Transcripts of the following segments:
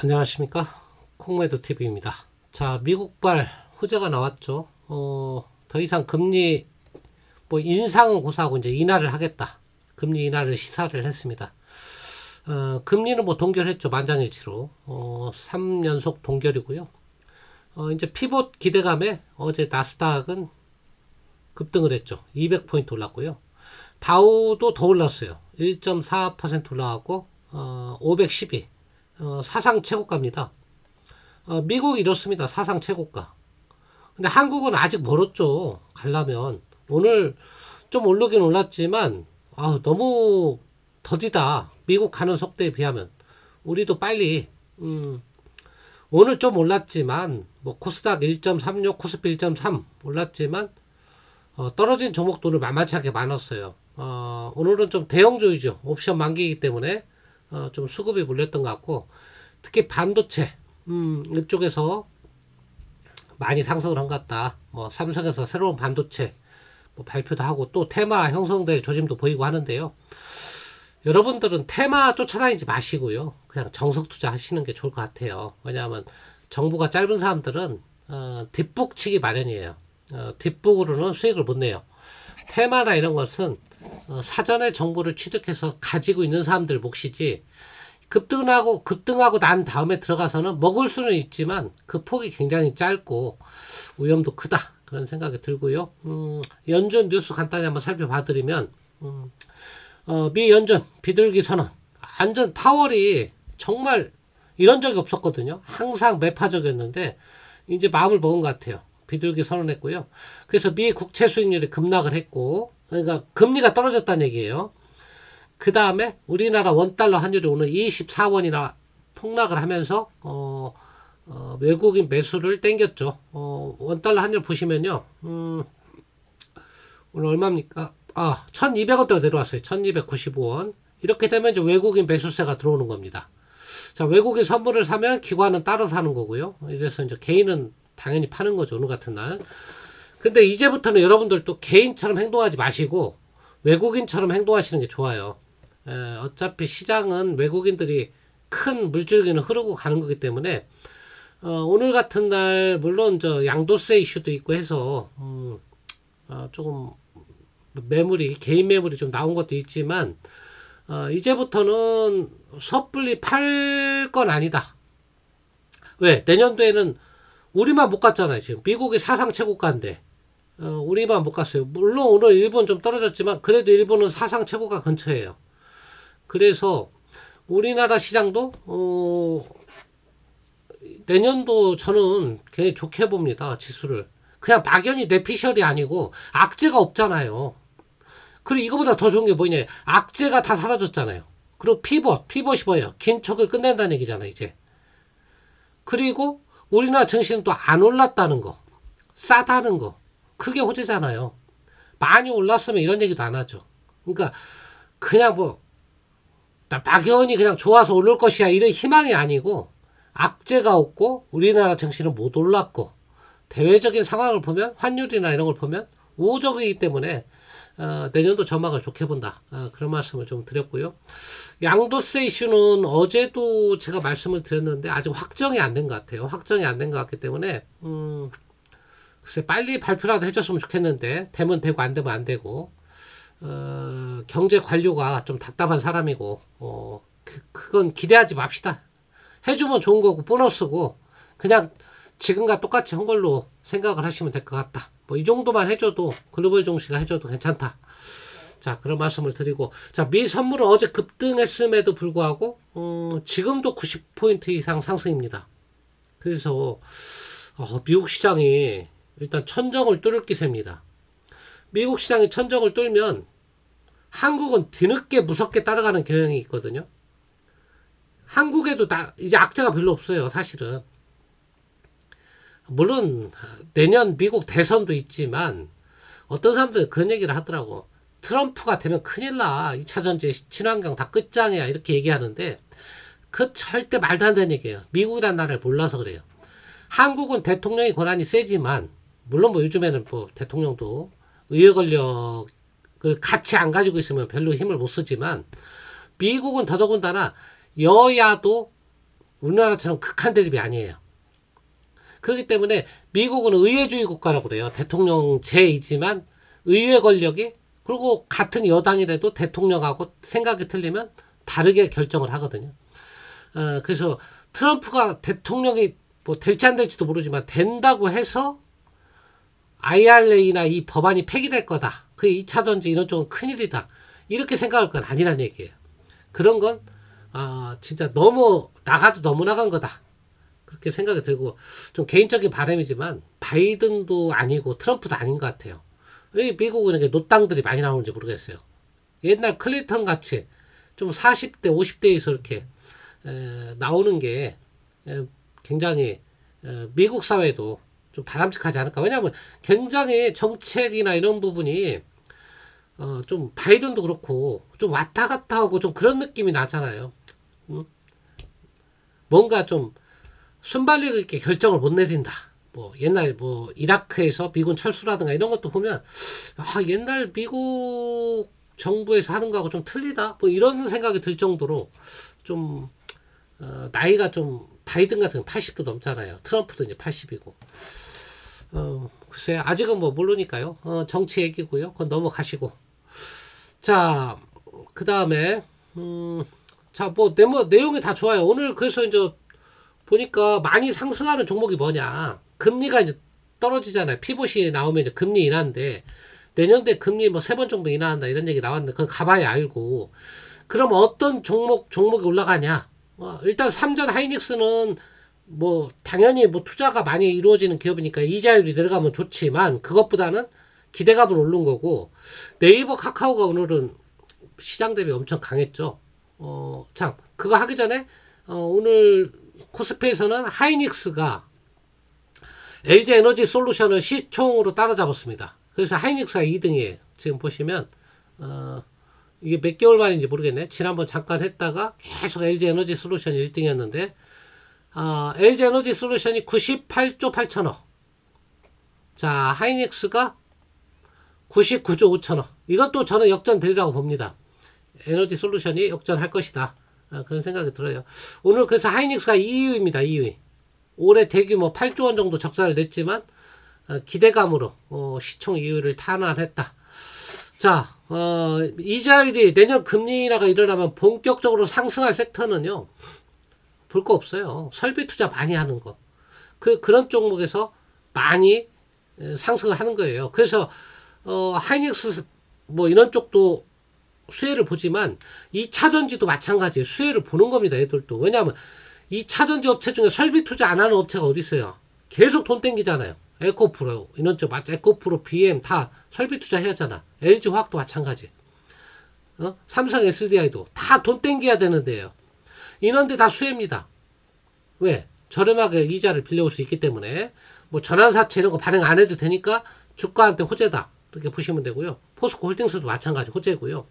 안녕하십니까, 콩매도TV입니다. 자, 미국발 호재가 나왔죠. 더 이상 금리 인상은 고사하고 이제 인하를 하겠다, 금리 인하를 시사를 했습니다. 금리는 동결했죠. 만장일치로 3연속 동결이고요. 이제 피봇 기대감에 어제 나스닥은 급등을 했죠. 200포인트 올랐고요. 다우도 더 올랐어요. 1.4% 올라가고 512, 사상 최고가입니다. 미국이 이렇습니다. 사상 최고가. 근데 한국은 아직 멀었죠. 가려면. 오늘 좀 오르긴 올랐지만 너무 더디다. 미국 가는 속도에 비하면. 우리도 빨리 오늘 좀 올랐지만 코스닥 1.36, 코스피 1.3 올랐지만 떨어진 종목도 오늘 만만치 않게 많았어요. 오늘은 좀 대형주의죠. 옵션 만기이기 때문에 좀 수급이 몰렸던 것 같고, 특히 반도체 이쪽에서 많이 상승을 한 것 같다. 삼성에서 새로운 반도체 발표도 하고 또 테마 형성될 조짐도 보이고 하는데요. 여러분들은 테마 쫓아다니지 마시고요. 그냥 정석 투자 하시는 게 좋을 것 같아요. 왜냐하면 정부가 짧은 사람들은 뒷북 치기 마련이에요. 뒷북으로는 수익을 못 내요. 테마나 이런 것은 사전에 정보를 취득해서 가지고 있는 사람들 몫이지, 급등하고 난 다음에 들어가서는 먹을 수는 있지만 그 폭이 굉장히 짧고 위험도 크다, 그런 생각이 들고요. 연준 뉴스 간단히 한번 살펴봐드리면, 미 연준 비둘기 선언, 완전 파월이 정말 이런 적이 없었거든요. 항상 매파적이었는데 이제 마음을 먹은 것 같아요. 비둘기 선언했고요. 그래서 미 국채 수익률이 급락을 했고, 그러니까 금리가 떨어졌다는 얘기예요. 그 다음에 우리나라 원달러 환율이 오늘 24원이나 폭락을 하면서 외국인 매수를 땡겼죠. 원달러 환율 보시면요, 오늘 얼마입니까? 1200원대가 내려왔어요. 1295원. 이렇게 되면 이제 외국인 매수세가 들어오는 겁니다. 자, 외국인 선물을 사면 기관은 따로 사는 거고요. 이래서 이제 개인은 당연히 파는 거죠. 오늘 같은 날. 근데 이제부터는 여러분들도 개인처럼 행동하지 마시고 외국인처럼 행동하시는 게 좋아요. 어차피 시장은 외국인들이 큰 물줄기는 흐르고 가는 거기 때문에 오늘 같은 날 물론 저 양도세 이슈도 있고 해서 조금 매물이, 개인 매물이 좀 나온 것도 있지만 이제부터는 섣불리 팔 건 아니다. 왜? 내년도에는 우리만 못 갔잖아요. 지금 미국이 사상 최고가인데 우리만 못 갔어요. 물론 오늘 일본 좀 떨어졌지만 그래도 일본은 사상 최고가 근처예요. 그래서 우리나라 시장도 내년도 저는 굉장히 좋게 봅니다. 지수를. 그냥 막연히 내피셜이 아니고 악재가 없잖아요. 그리고 이거보다 더 좋은 게 뭐냐, 악재가 다 사라졌잖아요. 그리고 피벗이 뭐예요? 긴축을 끝낸다는 얘기잖아요, 이제. 그리고 우리나라 증시는 또 안 올랐다는 거, 싸다는 거, 그게 호재잖아요. 많이 올랐으면 이런 얘기도 안 하죠. 그러니까 그냥 막연히 그냥 좋아서 오를 것이야 이런 희망이 아니고, 악재가 없고 우리나라 증시는 못 올랐고 대외적인 상황을 보면, 환율이나 이런 걸 보면 우호적이기 때문에 내년도 전망을 좋게 본다, 그런 말씀을 좀 드렸고요. 양도세 이슈는 어제도 제가 말씀을 드렸는데 아직 확정이 안 된 것 같아요. 확정이 안 된 것 같기 때문에 글쎄 빨리 발표라도 해줬으면 좋겠는데, 되면 되고 안 되면 안 되고, 경제 관료가 좀 답답한 사람이고 그건 기대하지 맙시다. 해주면 좋은 거고 보너스고 그냥 지금과 똑같이 한 걸로 생각을 하시면 될 것 같다. 이 정도만 해줘도, 글로벌 종시가 해줘도 괜찮다. 자, 그런 말씀을 드리고, 자, 미 선물은 어제 급등했음에도 불구하고 지금도 90포인트 이상 상승입니다. 그래서 미국 시장이 일단 천정을 뚫을 기세입니다. 미국 시장이 천정을 뚫면 한국은 뒤늦게 무섭게 따라가는 경향이 있거든요. 한국에도 이제 악재가 별로 없어요, 사실은. 물론 내년 미국 대선도 있지만 어떤 사람들은 그런 얘기를 하더라고. 트럼프가 되면 큰일 나, 2차 전지, 친환경 다 끝장이야, 이렇게 얘기하는데 그 절대 말도 안 되는 얘기예요. 미국이라는 나라를 몰라서 그래요. 한국은 대통령의 권한이 세지만, 물론 요즘에는 대통령도 의회 권력을 같이 안 가지고 있으면 별로 힘을 못 쓰지만, 미국은 더더군다나 여야도 우리나라처럼 극한 대립이 아니에요. 그렇기 때문에 미국은 의회주의 국가라고 그래요. 대통령제이지만 의회 권력이, 그리고 같은 여당이라도 대통령하고 생각이 틀리면 다르게 결정을 하거든요. 그래서 트럼프가 대통령이 뭐 될지 안 될지도 모르지만 된다고 해서 IRA나 이 법안이 폐기될 거다. 그 2차 전지 이런 쪽은 큰일이다. 이렇게 생각할 건 아니란 얘기예요. 그런 건 진짜 너무 나가도 너무 나간 거다. 그렇게 생각이 들고, 좀 개인적인 바람이지만 바이든도 아니고 트럼프도 아닌 것 같아요. 왜 미국은 이렇게 노땅들이 많이 나오는지 모르겠어요. 옛날 클린턴 같이 좀 40대 50대에서 이렇게 나오는 게 굉장히 미국 사회도 좀 바람직하지 않을까. 왜냐하면 굉장히 정책이나 이런 부분이 좀 바이든도 그렇고 좀 왔다 갔다 하고 좀 그런 느낌이 나잖아요. 뭔가 좀 순발력 있게 결정을 못 내린다. 뭐 옛날 뭐 이라크에서 미군 철수라든가 이런 것도 보면 옛날 미국 정부에서 하는 거하고 좀 틀리다. 뭐 이런 생각이 들 정도로 좀 나이가 좀 바이든 같은 건 80도 넘잖아요. 트럼프도 이제 80이고. 글쎄 아직은 뭐 모르니까요. 정치 얘기고요. 그건 넘어가시고. 자, 그 다음에 자, 뭐 내용이 다 좋아요. 오늘 그래서 이제 보니까 많이 상승하는 종목이 뭐냐. 금리가 이제 떨어지잖아요. 피봇이 나오면 이제 금리 인하인데, 내년도에 금리 뭐 3번 정도 인하한다 이런 얘기 나왔는데, 그건 가봐야 알고. 그럼 어떤 종목이 올라가냐. 일단 삼전 하이닉스는 뭐 당연히 뭐 투자가 많이 이루어지는 기업이니까 이자율이 내려가면 좋지만, 그것보다는 기대감을 오른 거고, 네이버 카카오가 오늘은 시장 대비 엄청 강했죠. 참, 그거 하기 전에, 오늘 코스피에서는 하이닉스가 LG 에너지 솔루션을 시총으로 따라잡았습니다. 그래서 하이닉스가 2등이에요. 지금 보시면, 이게 몇 개월 만인지 모르겠네. 지난번 잠깐 했다가 계속 LG 에너지 솔루션이 1등이었는데, LG 에너지 솔루션이 98조 8천억. 자, 하이닉스가 99조 5천억. 이것도 저는 역전되리라고 봅니다. 에너지 솔루션이 역전할 것이다. 그런 생각이 들어요. 오늘 그래서 하이닉스가 2위입니다. 2위. 올해 대규모 8조 원 정도 적자를 냈지만 기대감으로 시총 2위를 탄환했다. 자, 이자율이 내년 금리 인하가 일어나면 본격적으로 상승할 섹터는요. 볼 거 없어요. 설비 투자 많이 하는 거. 그런 종목에서 많이 상승을 하는 거예요. 그래서 하이닉스 뭐 이런 쪽도 수혜를 보지만 2차 전지도 마찬가지예요. 수혜를 보는 겁니다. 애들도. 왜냐하면 2차 전지 업체 중에 설비 투자 안 하는 업체가 어디 있어요. 계속 돈 땡기잖아요. 에코프로 이런 쪽 맞죠. 에코프로 BM 다 설비 투자 해야 하잖아. LG화학도 마찬가지. 삼성 SDI도 다 돈 땡겨야 되는데요. 이런데 다 수혜입니다. 왜? 저렴하게 이자를 빌려올 수 있기 때문에 뭐 전환사채 이런 거 발행 안 해도 되니까 주가한테 호재다. 이렇게 보시면 되고요. 포스코 홀딩스도 마찬가지 호재고요.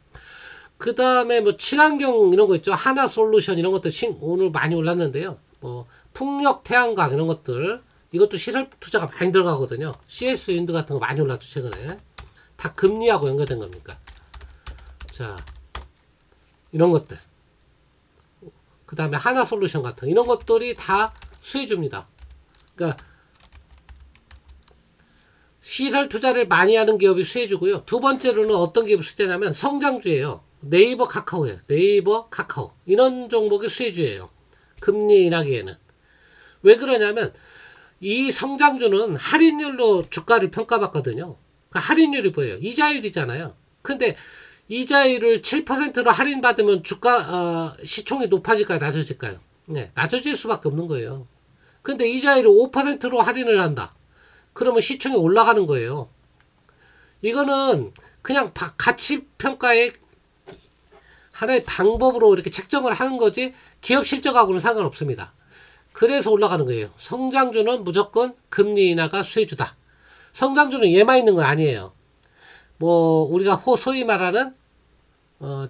그 다음에 뭐 친환경 이런 거 있죠. 하나솔루션 이런 것들 오늘 많이 올랐는데요. 뭐 풍력 태양광 이런 것들 이것도 시설 투자가 많이 들어가거든요. CS 윈드 같은 거 많이 올랐죠 최근에. 다 금리하고 연결된 겁니까. 자, 이런 것들. 그 다음에 하나솔루션 같은 이런 것들이 다 수혜 줍니다. 그러니까 시설 투자를 많이 하는 기업이 수혜주고요. 두 번째로는 어떤 기업이 수혜냐면 성장주예요. 네이버 카카오예요. 네이버 카카오. 이런 종목이 수혜주예요. 금리 인하기에는. 왜 그러냐면 이 성장주는 할인율로 주가를 평가받거든요. 그 할인율이 뭐예요? 이자율이잖아요. 근데 이자율을 7%로 할인받으면 주가 시총이 높아질까요? 낮아질까요? 네, 낮아질 수밖에 없는 거예요. 근데 이자율을 5%로 할인을 한다. 그러면 시총이 올라가는 거예요. 이거는 그냥 가치평가의 하나의 방법으로 이렇게 책정을 하는 거지 기업 실적하고는 상관없습니다. 그래서 올라가는 거예요. 성장주는 무조건 금리 인하가 수혜주다. 성장주는 얘만 있는 건 아니에요. 뭐 우리가 소위 말하는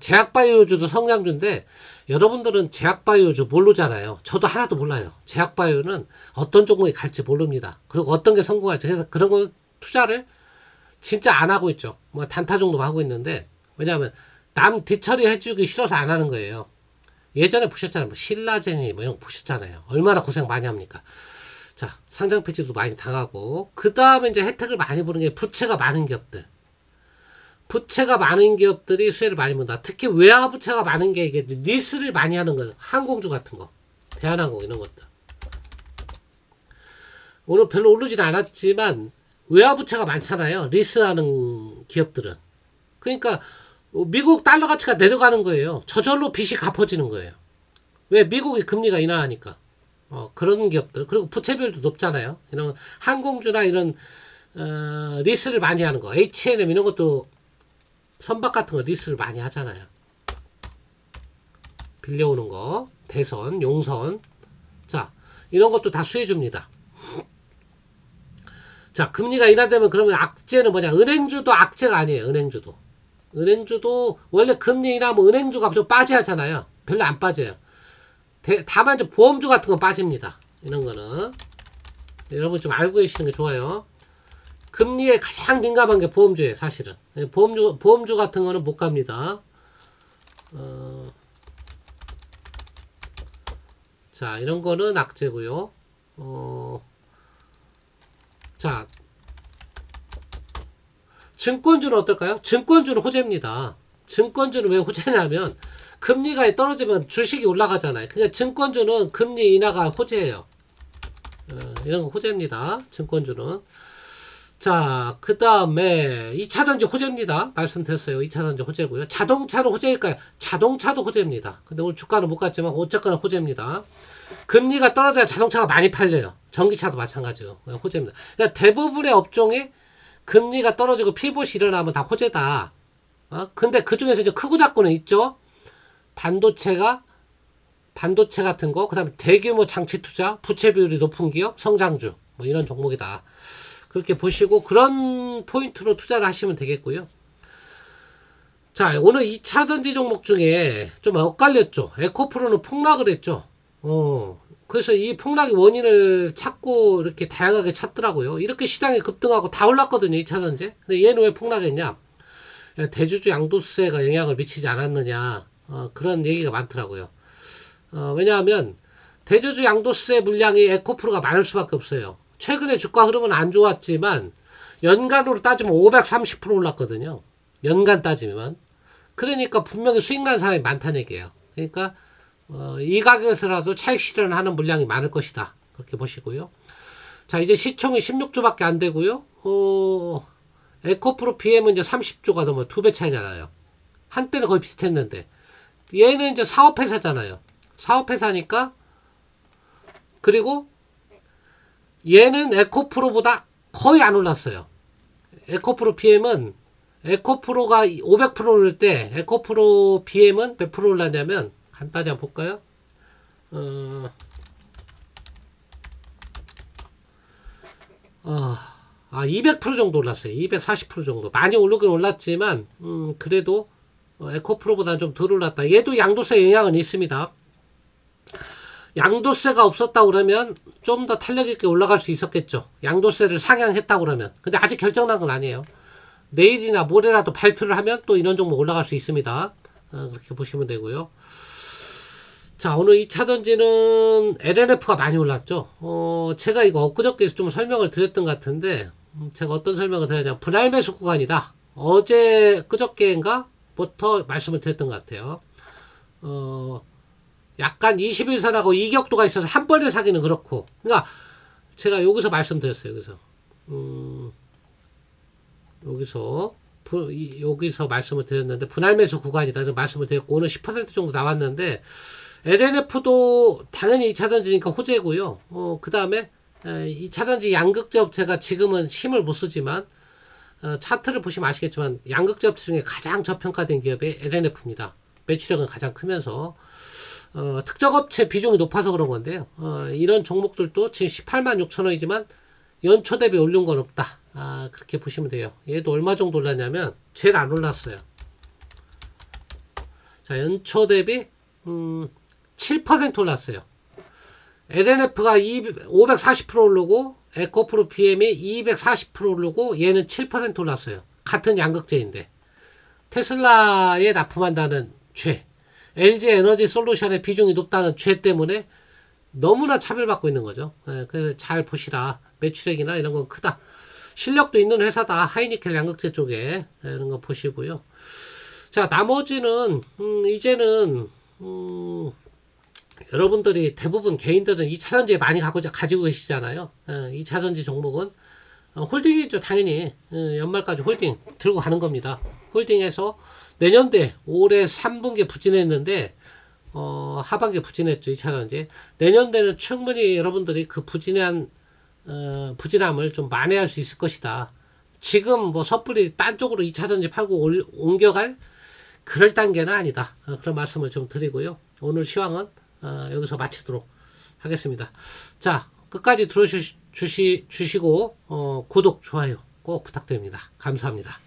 제약바이오주도 성장주인데 여러분들은 제약바이오주 모르잖아요. 저도 하나도 몰라요. 제약바이오는 어떤 종목이 갈지 모릅니다. 그리고 어떤 게 성공할지. 그래서 그런 건 투자를 진짜 안 하고 있죠. 뭐 단타 정도만 하고 있는데 왜냐하면 남 뒤처리 해주기 싫어서 안 하는 거예요. 예전에 보셨잖아요. 뭐 신라젠이 뭐 이런 거 보셨잖아요. 얼마나 고생 많이 합니까? 자, 상장 폐지도 많이 당하고, 그 다음에 이제 혜택을 많이 보는 게 부채가 많은 기업들. 부채가 많은 기업들이 수혜를 많이 본다. 특히 외화 부채가 많은 게 이게 리스를 많이 하는 거예요. 항공주 같은 거, 대한항공 이런 것들. 오늘 별로 오르진 않았지만 외화 부채가 많잖아요. 리스하는 기업들은. 그러니까 미국 달러 가치가 내려가는 거예요. 저절로 빚이 갚아지는 거예요. 왜? 미국이 금리가 인하하니까. 그런 기업들. 그리고 부채 비율도 높잖아요. 이런 항공주나 이런 리스를 많이 하는 거. H&M 이런 것도 선박 같은 거 리스를 많이 하잖아요. 빌려오는 거. 대선, 용선. 자, 이런 것도 다 수혜줍니다. 자, 금리가 인하되면 그러면 악재는 뭐냐? 은행주도 악재가 아니에요. 은행주도 원래 금리 인하면 은행주가 좀 빠져야 하잖아요. 별로 안 빠져요. 다만 이제 보험주 같은 건 빠집니다. 이런 거는 여러분 좀 알고 계시는 게 좋아요. 금리에 가장 민감한 게 보험주예요. 사실은 보험주 같은 거는 못 갑니다. 자, 이런 거는 악재고요. 자, 증권주는 어떨까요? 증권주는 호재입니다. 증권주는 왜 호재냐면 금리가 떨어지면 주식이 올라가잖아요. 그러니까 증권주는 금리 인하가 호재예요. 이런 거 호재입니다. 증권주는. 자, 그 다음에 2차전지 호재입니다. 말씀드렸어요. 2차전지 호재고요. 자동차는 호재일까요? 자동차도 호재입니다. 근데 오늘 주가는 못 갔지만 어쨌거나 호재입니다. 금리가 떨어져야 자동차가 많이 팔려요. 전기차도 마찬가지고 호재입니다. 그러니까 대부분의 업종에 금리가 떨어지고 피봇이 일어나면 다 호재다. 근데 그 중에서 이제 크고 작고는 있죠. 반도체 같은 거, 그 다음에 대규모 장치 투자, 부채 비율이 높은 기업, 성장주, 뭐 이런 종목이다. 그렇게 보시고 그런 포인트로 투자를 하시면 되겠고요. 자, 오늘 2차전지 종목 중에 좀 엇갈렸죠. 에코프로는 폭락을 했죠. 그래서 이 폭락의 원인을 찾고 이렇게 다양하게 찾더라고요. 이렇게 시장이 급등하고 다 올랐거든요. 2차전지. 근데 얘는 왜 폭락했냐? 대주주 양도세가 영향을 미치지 않았느냐. 그런 얘기가 많더라고요. 왜냐하면 대주주 양도세 물량이 에코프로가 많을 수밖에 없어요. 최근에 주가 흐름은 안 좋았지만 연간으로 따지면 530% 올랐거든요. 연간 따지면. 그러니까 분명히 수익 난 사람이 많다는 얘기예요. 그러니까 이 가격에서라도 차익 실현하는 물량이 많을 것이다. 그렇게 보시고요. 자, 이제 시총이 16조밖에 안 되고요. 에코프로 BM은 이제 30조가 넘어 2배 차이가 나요. 한때는 거의 비슷했는데 얘는 이제 사업회사잖아요. 사업회사니까. 그리고 얘는 에코프로보다 거의 안 올랐어요. 에코프로 BM은 에코프로가 500% 오를 때 에코프로 BM은 몇 프로 올랐냐면 간단히 한번 볼까요? 200% 정도 올랐어요. 240% 정도. 많이 오르긴 올랐지만 그래도 에코프로보다는 좀 덜 올랐다. 얘도 양도세 영향은 있습니다. 양도세가 없었다 그러면 좀 더 탄력 있게 올라갈 수 있었겠죠. 양도세를 상향했다 그러면. 근데 아직 결정난 건 아니에요. 내일이나 모레라도 발표를 하면 또 이런 종목 올라갈 수 있습니다. 그렇게 보시면 되고요. 자, 오늘 2차전지는 LNF가 많이 올랐죠. 제가 이거 엊그저께 좀 설명을 드렸던 것 같은데 제가 어떤 설명을 드렸냐면 분할 매수 구간이다. 어제 그저께인가 부터 말씀을 드렸던 것 같아요. 약간 21선하고 이격도가 있어서 한 번에 사기는 그렇고. 그러니까 제가 여기서 말씀드렸어요. 여기서 말씀을 드렸는데 분할 매수 구간이다 이런 말씀을 드렸고 오늘 10% 정도 나왔는데 LNF도 당연히 2차전지니까 호재고요. 그 다음에 2차전지 양극재 업체가 지금은 힘을 못 쓰지만 차트를 보시면 아시겠지만 양극재 업체 중에 가장 저평가된 기업이 LNF입니다. 매출액은 가장 크면서 특정 업체 비중이 높아서 그런 건데요. 이런 종목들도 지금 18만 6천 원이지만 연초 대비 올린 건 없다. 그렇게 보시면 돼요. 얘도 얼마 정도 올랐냐면 제일 안 올랐어요. 자, 연초 대비 7% 올랐어요. LNF가 540% 오르고 에코프로 BM이 240% 오르고 얘는 7% 올랐어요. 같은 양극재인데 테슬라에 납품한다는 죄 LG 에너지 솔루션의 비중이 높다는 죄 때문에 너무나 차별받고 있는 거죠. 예, 그래서 잘 보시라. 매출액이나 이런 건 크다. 실력도 있는 회사다. 하이니켈 양극재 쪽에 예, 이런 거 보시고요. 자, 나머지는 이제는 여러분들이 대부분 개인들은 2차전지에 많이 가지고 계시잖아요. 2차전지 종목은 홀딩이죠. 당연히 연말까지 홀딩 들고 가는 겁니다. 홀딩해서 내년도에 올해 3분기 부진했는데 하반기에 부진했죠. 2차전지. 내년도에는 충분히 여러분들이 그 부진함을 좀 만회할 수 있을 것이다. 지금 뭐 섣불리 딴 쪽으로 2차전지 팔고 옮겨갈 그럴 단계는 아니다. 그런 말씀을 좀 드리고요. 오늘 시황은 여기서 마치도록 하겠습니다. 자, 끝까지 들어주시고 구독, 좋아요 꼭 부탁드립니다. 감사합니다.